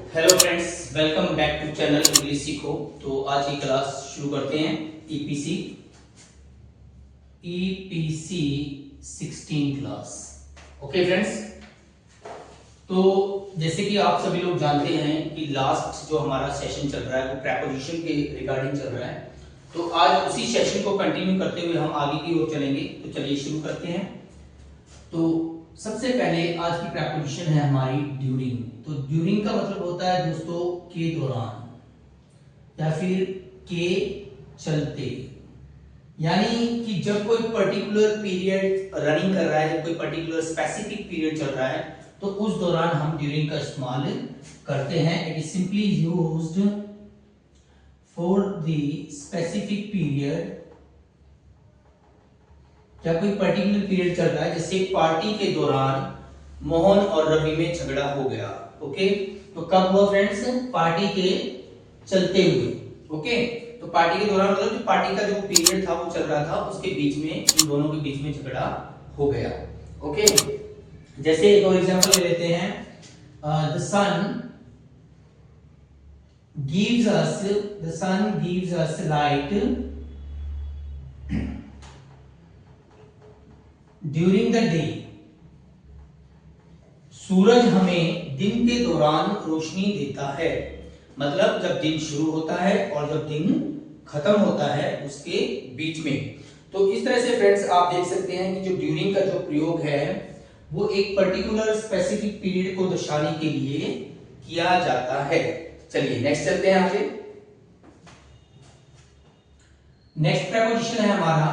Hello friends, welcome back to channel English सीखो। तो आज की क्लास शुरू करते हैं। EPC EPC 16 class. Okay friends, तो जैसे कि आप सभी लोग जानते हैं कि लास्ट जो हमारा सेशन चल रहा है वो प्रेपोजिशन के रिगार्डिंग चल रहा है। तो आज उसी सेशन को कंटिन्यू करते हुए हम आगे की ओर चलेंगे। तो चलिए शुरू करते हैं। तो सबसे पहले आज की प्रेपोजिशन है हमारी ड्यूरिंग। तो ड्यूरिंग का मतलब होता है दोस्तों के दौरान या फिर के चलते, यानी कि जब कोई पर्टिकुलर पीरियड रनिंग कर रहा है, जब कोई पर्टिकुलर स्पेसिफिक पीरियड चल रहा है तो उस दौरान हम ड्यूरिंग का इस्तेमाल करते हैं। It is simply used for the specific period. क्या कोई पर्टिकुलर पीरियड चल रहा है, जैसे पार्टी के दौरान मोहन और रवि में झगड़ा हो गया। ओके, तो कब हुआ फ्रेंड्स? पार्टी के चलते हुए। ओके, तो पार्टी के दौरान मतलब जो पार्टी का जो पीरियड था वो चल रहा था, उसके बीच में इन दोनों के बीच में झगड़ा हो गया। ओके, जैसे एक और एग्जांपल ले लेते हैं। The sun gives us light during the day. सूरज हमें दिन के दौरान रोशनी देता है। मतलब जब दिन शुरू होता है और जब दिन खत्म होता है उसके बीच में। तो इस तरह से फ्रेंड्स आप देख सकते हैं कि जो ड्यूरिंग का जो प्रयोग है वो एक पर्टिकुलर स्पेसिफिक पीरियड को दर्शाने के लिए किया जाता है। चलिए नेक्स्ट चलते हैं आगे। नेक्स्ट प्रेपोजिशन है हमारा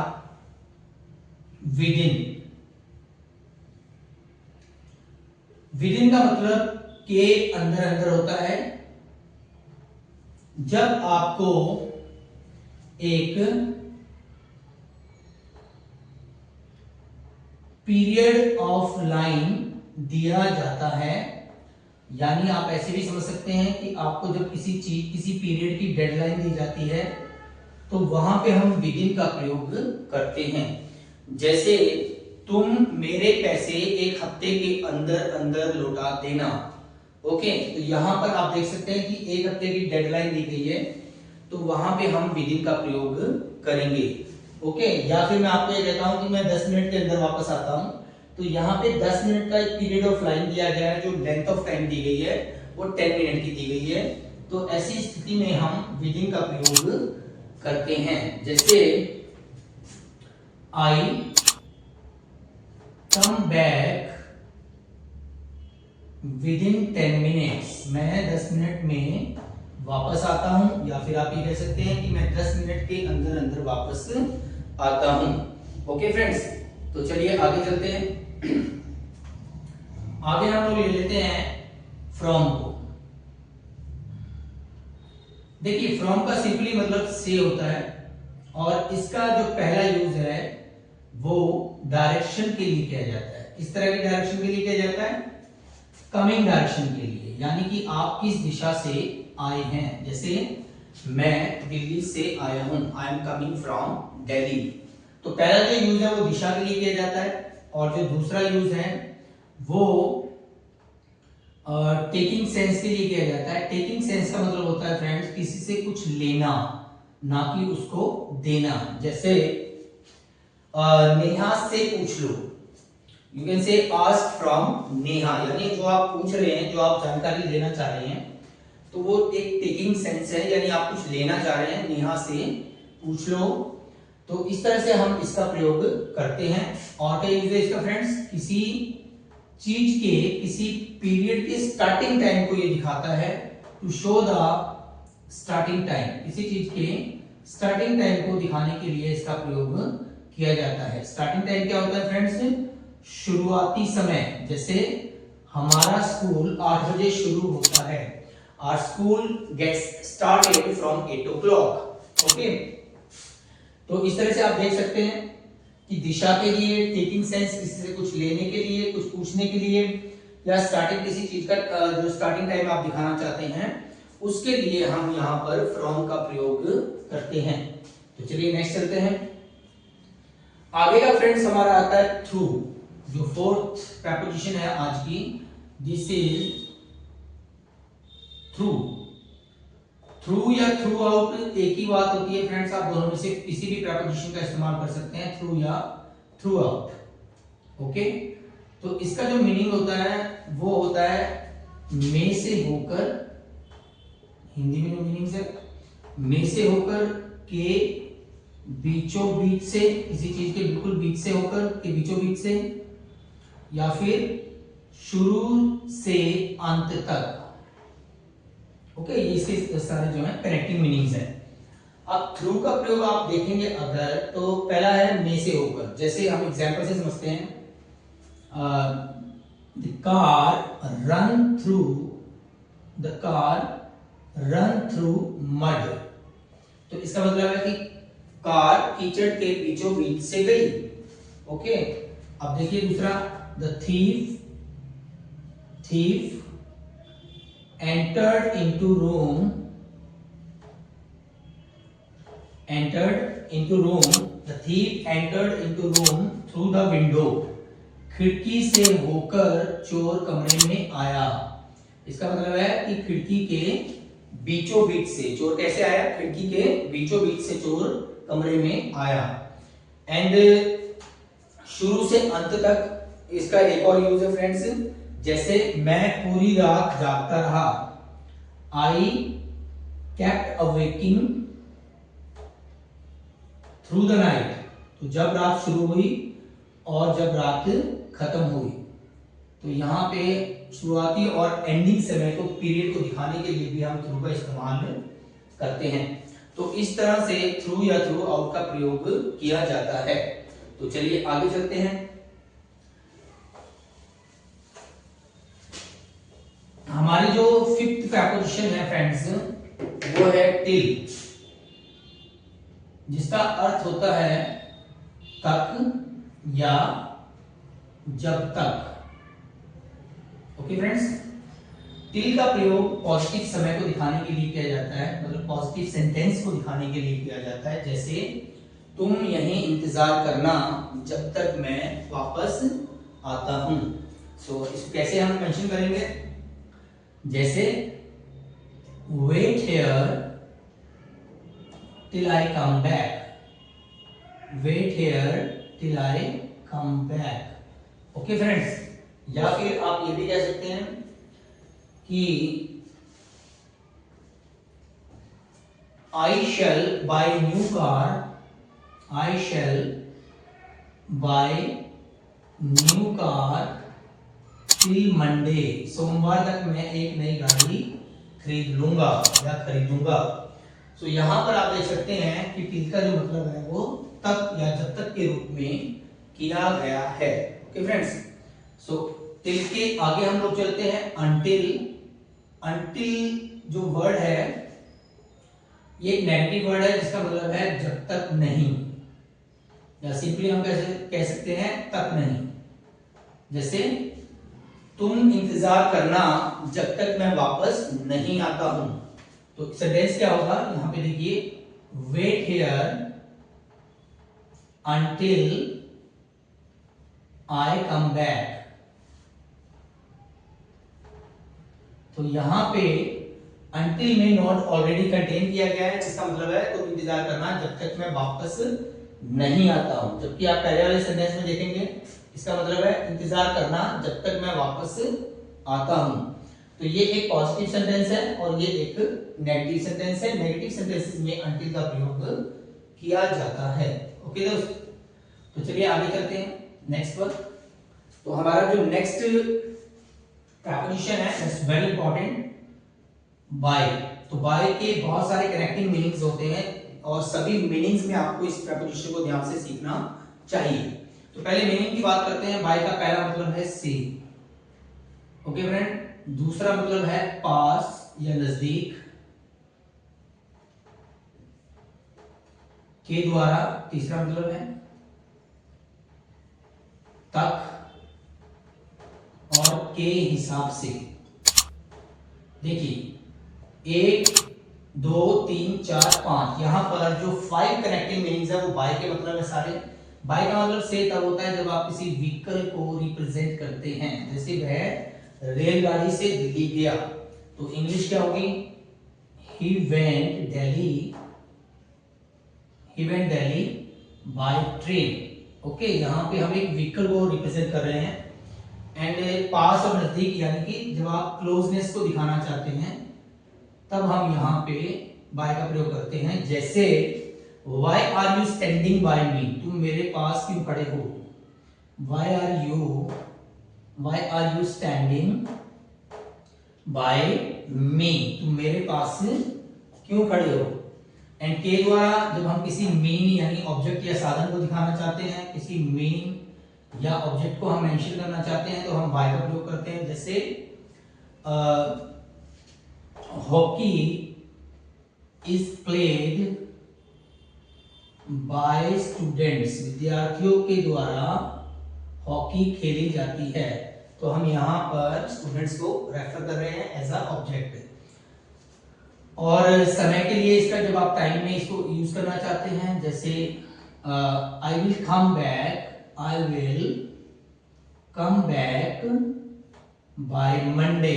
विदिन। विदिन का मतलब के अंदर अंदर होता है। जब आपको एक पीरियड ऑफ लाइन दिया जाता है, यानी आप ऐसे भी समझ सकते हैं कि आपको जब किसी पीरियड की डेडलाइन दी जाती है तो वहां पे हम विदिन का प्रयोग करते हैं। जैसे तुम मेरे पैसे एक हफ्ते के अंदर अंदर लौटा देना। ओके, तो यहां पर आप देख सकते हैं कि एक हफ्ते की डेडलाइन दी गई है, तो वहां पे हम विदिन का प्रयोग करेंगे। ओके, या फिर मैं आपको ये कहता हूं कि मैं 10 मिनट के अंदर वापस आता हूं, तो यहाँ पे 10 मिनट का एक पीरियड ऑफ लाइन दिया गया है, जो लेंथ ऑफ टाइम दी गई है वो 10 मिनट की दी गई है। तो ऐसी स्थिति में हम विदिन का प्रयोग करते हैं। जैसे आई कम बैक विदिन 10 मिनट्स। मैं 10 मिनट में वापस आता हूं, या फिर आप ये कह सकते हैं कि मैं 10 मिनट के अंदर अंदर वापस आता हूं। ओके फ्रेंड्स, तो चलिए आगे चलते हैं। आगे हम लोग ले लेते हैं फ्रॉम को। देखिए फ्रॉम का सिंपली मतलब से होता है, और इसका जो पहला यूज है वो डायरेक्शन के लिए किया जाता है। इस तरह की डायरेक्शन के लिए किया जाता है, कमिंग डायरेक्शन के लिए, यानी कि आप किस दिशा से आए हैं। जैसे मैं दिल्ली से आया हूं, I am coming from Delhi. तो पहला जो यूज है वो दिशा के लिए किया जाता है, और जो दूसरा यूज है वो टेकिंग सेंस के लिए किया जाता है। टेकिंग सेंस का मतलब होता है फ्रेंड्स किसी से कुछ लेना, ना कि उसको देना। जैसे नेहा से पूछ लो, you can say ask from Neha, यानी जो आप पूछ रहे हैं, जो आप जानकारी लेना चाह रहे हैं, तो वो एक टेकिंग सेंस है, यानी आप कुछ लेना चाह रहे हैं, नेहा से पूछ लो। तो इस तरह से हम इसका प्रयोग करते हैं। और क्या यूज है इसका फ्रेंड्स? किसी चीज के किसी पीरियड के स्टार्टिंग टाइम को ये दिखाता है, to show the starting time. किसी चीज के स्टार्टिंग टाइम को दिखाने के लिए इसका प्रयोग किया जाता है। स्टार्टिंग टाइम क्या होता है फ्रेंड्स? शुरुआती समय। जैसे हमारा स्कूल 8 बजे शुरू होता है, our school gets started from 8 o'clock। Okay, तो इस तरह से आप देख सकते हैं कि दिशा के लिए, टेकिंग सेंस किसी से कुछ लेने के लिए, कुछ पूछने के लिए, या स्टार्टिंग किसी चीज का जो स्टार्टिंग टाइम आप दिखाना चाहते हैं उसके लिए हम यहाँ पर फ्रॉम का प्रयोग करते हैं। तो चलिए नेक्स्ट चलते हैं। आगे का फ्रेंड्स हमारा आता है थ्रू, जो फोर्थ प्रेपोजिशन है आज की। दिस इज थ्रू, थ्रू या थ्रू आउट एक ही बात होती है फ्रेंड्स, आप दोनों में से किसी भी प्रीपोजिशन का इस्तेमाल कर सकते हैं, थ्रू या थ्रू आउट। ओके, तो इसका जो मीनिंग होता है वो होता है में से होकर, हिंदी में जो मीनिंग है में से होकर, के बीचों बीच से, किसी चीज के बिल्कुल बीच से होकर, के बीचों बीच से, या फिर शुरू से अंत तक। ओके, ये इसके सारे जो है कनेक्टिंग मीनिंग्स है। अब थ्रू का प्रयोग आप देखेंगे अगर, तो पहला है में से होकर, जैसे हम एग्जांपल से समझते हैं, the car run through, the car run through mud. तो इसका मतलब है कि कार कीचड़ के बीचों बीच से गई। ओके, अब देखिए दूसरा, the thief entered into room, the thief entered into room through the window, खिड़की से होकर चोर कमरे में आया। इसका मतलब है कि खिड़की के बीचों बीच से चोर कैसे आया, खिड़की के बीचों बीच से चोर कमरे में आया। एंड शुरू से अंत तक इसका एक और यूज है फ्रेंड्स, जैसे मैं पूरी रात जागता रहा, आई kept awaking through the night। तो जब रात शुरू हुई और जब रात खत्म हुई, तो यहाँ पे शुरुआती और एंडिंग समय को, पीरियड को दिखाने के लिए भी हम थ्रू का इस्तेमाल करते हैं। तो इस तरह से थ्रू या थ्रू आउट का प्रयोग किया जाता है। तो चलिए आगे चलते हैं। हमारी जो फिफ्थ प्रीपोजिशन है फ्रेंड्स, वो है टिल, जिसका अर्थ होता है तक या जब तक। ओके फ्रेंड्स, टिल का प्रयोग पॉजिटिव समय को दिखाने के लिए किया जाता है, मतलब पॉजिटिव सेंटेंस को दिखाने के लिए किया जाता है। जैसे तुम यहीं इंतजार करना जब तक मैं वापस आता हूं। सो इसको कैसे हम मेंशन करेंगे, जैसे wait here till I come back, wait here till I come back. Okay friends, या फिर आप ये भी कह सकते हैं कि I shall buy new car, I shall buy new car till Monday, सोमवार तक मैं एक नई गाड़ी खरीद लूंगा या खरीदूंगा। सो यहां पर आप देख सकते हैं कि टिल का जो मतलब है वो तक या जब तक के रूप में किया गया है। ओके फ्रेंड्स, सो टिल के आगे हम लोग चलते हैं अनटिल। अनटिल जो वर्ड है ये एक नेगेटिव वर्ड है, जिसका मतलब है जब तक नहीं, या सिंपली हम कैसे कह सकते हैं तक नहीं। जैसे तुम इंतजार करना जब तक मैं वापस नहीं आता हूं। तो सेंटेंस क्या होगा, यहां पे देखिए, wait here until I come back. तो यहां पे अंटिल में नॉट ऑलरेडी कंटेन किया गया है, जिसका मतलब है तुम इंतजार करना जब तक मैं वापस नहीं आता हूं। जबकि आप पहले वाले सेंटेंस में देखेंगे, इसका मतलब है इंतजार करना जब तक मैं वापस आता हूं। तो ये एक पॉजिटिव सेंटेंस है और ये एक नेगेटिव सेंटेंस है। नेगेटिव सेंटेंसेस में अंटिल का प्रयोग किया जाता है। ओके दोस्त, तो चलिए आगे चलते हैं नेक्स्ट पर। तो हमारा जो नेक्स्ट प्रीपोजिशन है दैट्स वेरी इंपॉर्टेंट, बाय। तो बाय के बहुत सारे कनेक्टिंग मीनिंग्स होते हैं और सभी मीनिंग्स में आपको इस प्रीपोजिशन को ध्यान से सीखना चाहिए। तो पहले मीनिंग की बात करते हैं। बाय का पहला मतलब है से। ओके फ्रेंड, दूसरा मतलब है पास या नजदीक के द्वारा। तीसरा मतलब है तक और के हिसाब से। देखिए 1 2 3 4 5, यहां पर जो 5 कनेक्टिंग मीनिंग्स है वो बाय के मतलब है सारे। बाय का मतलब से तब होता है जब आप किसी व्हीकल को रिप्रेजेंट करते हैं। जैसे वह रेलगाड़ी से दिल्ली गया, तो इंग्लिश क्या होगी? He went Delhi by train. Okay, यहाँ पे हम एक व्हीकल को रिप्रेजेंट कर रहे हैं। एंड पास और नजदीक यानी कि जब आप क्लोजनेस को दिखाना चाहते हैं तब हम यहाँ पे बाय का प्रयोग करते हैं। जैसे Why are you standing by me? तुम मेरे पास क्यों खड़े हो? Why are you standing by me? तुम मेरे पास क्यों खड़े हो? एंड के द्वारा जब हम किसी मीन यानी ऑब्जेक्ट या साधन को दिखाना चाहते हैं, किसी मीन या ऑब्जेक्ट को हम मेंशन करना चाहते हैं, तो हम बाय का प्रयोग करते हैं। जैसे hockey is played by students, विद्यार्थियों के द्वारा हॉकी खेली जाती है। तो हम यहाँ पर स्टूडेंट्स को रेफर कर रहे हैं एज अ ऑब्जेक्ट। और समय के लिए इसका जब आप टाइम में इसको यूज करना चाहते हैं, जैसे I will come back by Monday,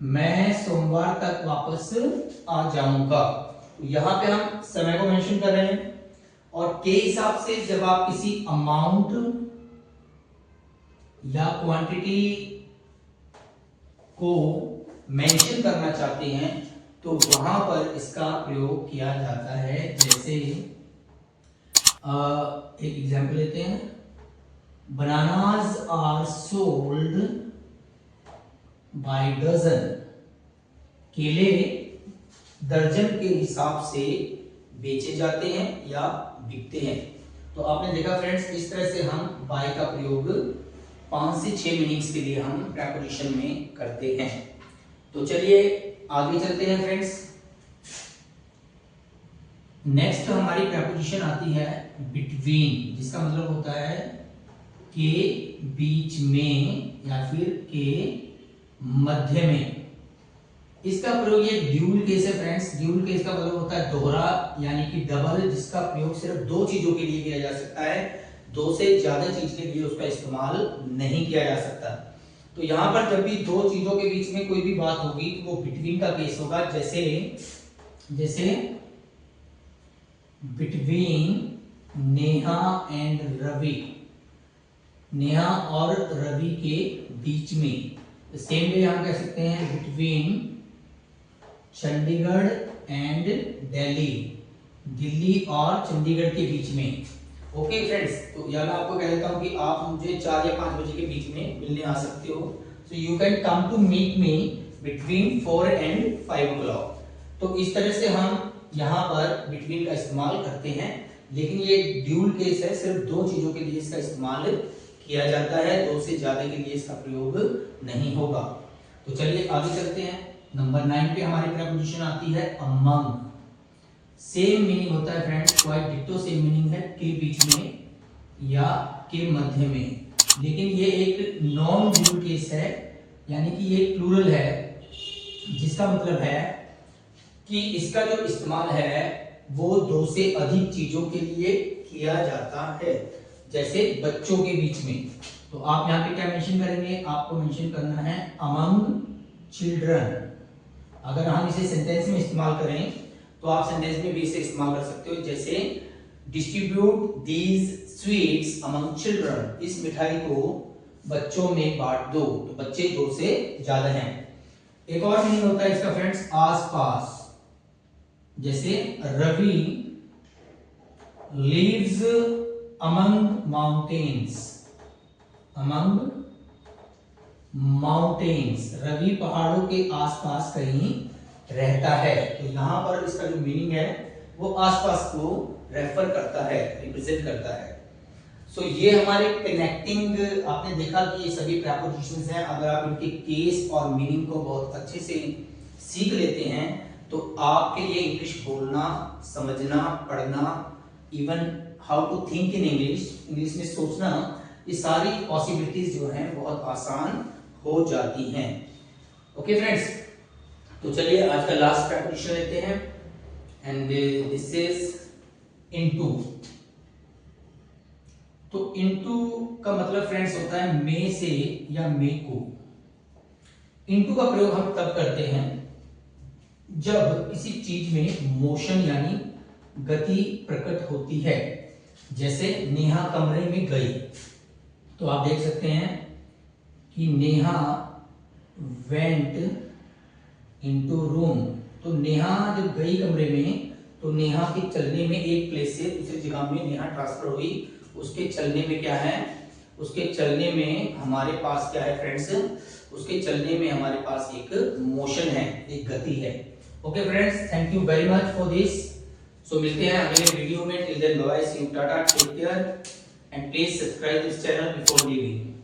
मैं सोमवार तक वापस आ जाऊंगा। यहाँ पे हम समय को मेंशन कर रहे हैं। और के हिसाब से जब आप किसी अमाउंट या क्वांटिटी को मेंशन करना चाहते हैं तो वहां पर इसका प्रयोग किया जाता है। जैसे एक एग्जांपल लेते हैं, bananas are sold by dozen, केले दर्जन के हिसाब से बेचे जाते हैं या बिकते हैं। तो आपने देखा फ्रेंड्स, इस तरह से हम बाय का प्रयोग 5 से 6 मीनिंग्स के लिए हम प्रेपोजिशन में करते हैं। तो चलिए आगे चलते हैं फ्रेंड्स। नेक्स्ट हमारी प्रेपोजिशन आती है बिटवीन, जिसका मतलब होता है के बीच में या फिर के मध्य में। इसका प्रयोग ये ड्यूल केस है फ्रेंड्स। ड्यूल केस का मतलब होता है दोहरा यानी कि डबल, जिसका प्रयोग सिर्फ 2 चीजों के लिए किया जा सकता है, 2 से ज्यादा चीज के लिए उसका इस्तेमाल नहीं किया जा सकता। तो यहाँ पर जब भी 2 चीजों के बीच में कोई भी बात होगी तो वो बिटवीन का केस होगा। जैसे बिटवीन नेहा एंड रवि, नेहा और रवि के बीच में। सेम वे हम कह सकते हैं बिटवीन चंडीगढ़ एंड दिल्ली, दिल्ली और चंडीगढ़ के बीच में। ओके फ्रेंड्स, तो या मैं आपको कह देता हूं कि आप मुझे 4 या 5 बजे के बीच में मिलने आ सकते हो। So you can come to meet me between 4 and 5 o'clock। तो इस तरह से हम यहाँ पर बिटवीन का इस्तेमाल करते हैं, लेकिन ये ड्यूल केस है, सिर्फ 2 चीजों के लिए इसका इस्तेमाल किया जाता है, 2 से ज्यादा के लिए इसका प्रयोग नहीं होगा। तो चलिए आगे चलते हैं। नंबर 9 पे हमारी प्रेपोजिशन आती है अमंग। सेम मीनिंग होता है friends, quite ditto same meaning है, के बीच में या के मध्य में। लेकिन ये एक नॉन ड्यूल केस है, यानी कि ये प्लूरल है, जिसका मतलब है कि इसका जो इस्तेमाल है वो 2 से अधिक चीजों के लिए किया जाता है। जैसे बच्चों के बीच में, तो आप यहाँ पे क्या मेंशन करेंगे? आपको मेंशन करना है अमंग चिल्ड्रन। अगर हम इसे सेंटेंस में इस्तेमाल करें तो आप सेंटेंस में भी इसे इस्तेमाल कर सकते हो। जैसे distribute these sweets among children, इस मिठाई को बच्चों में बांट दो। तो बच्चे 2 से ज्यादा हैं। एक और मीनिंग होता है इसका फ्रेंड्स आसपास। जैसे Ravi lives among mountains, among mountains, Ravi पहाड़ों के आसपास कहीं रहता है। तो यहाँ पर इसका जो मीनिंग है वो आसपास को रेफर करता है, रिप्रेजेंट करता है। सो ये हमारे कनेक्टिंग, आपने देखा कि ये सभी प्रेपोजिशंस हैं। अगर आप इनके केस और मीनिंग को बहुत अच्छे से सीख लेते हैं तो आपके लिए इंग्लिश बोलना, समझना, पढ़ना, even how to think in English, English में सोचना, ये सारी पॉसिबिलिटीज जो हैं बहुत आसान हो जाती हैं। ओके फ्रेंड्स, तो चलिए आज का लास्ट प्रेपोजिशन लेते हैं एंड दिस इज इनटू। तो इनटू का मतलब फ्रेंड्स होता है में से या में को। इनटू का प्रयोग हम तब करते हैं जब किसी चीज में मोशन यानी गति प्रकट होती है, जैसे नेहा कमरे में गई, तो आप देख सकते हैं कि नेहा वेंट इनटू रूम। तो नेहा जब गई कमरे में, तो नेहा के चलने में एक प्लेस से दूसरी जगह में नेहा ट्रांसफर हुई। उसके चलने में क्या है, उसके चलने में हमारे पास क्या है फ्रेंड्स, उसके चलने में हमारे पास एक मोशन है, एक गति है। Okay friends, thank you very much for this. So मिलते हैं अगले वीडियो में। Till then bye, see you, tata, take care and please subscribe this channel before leaving.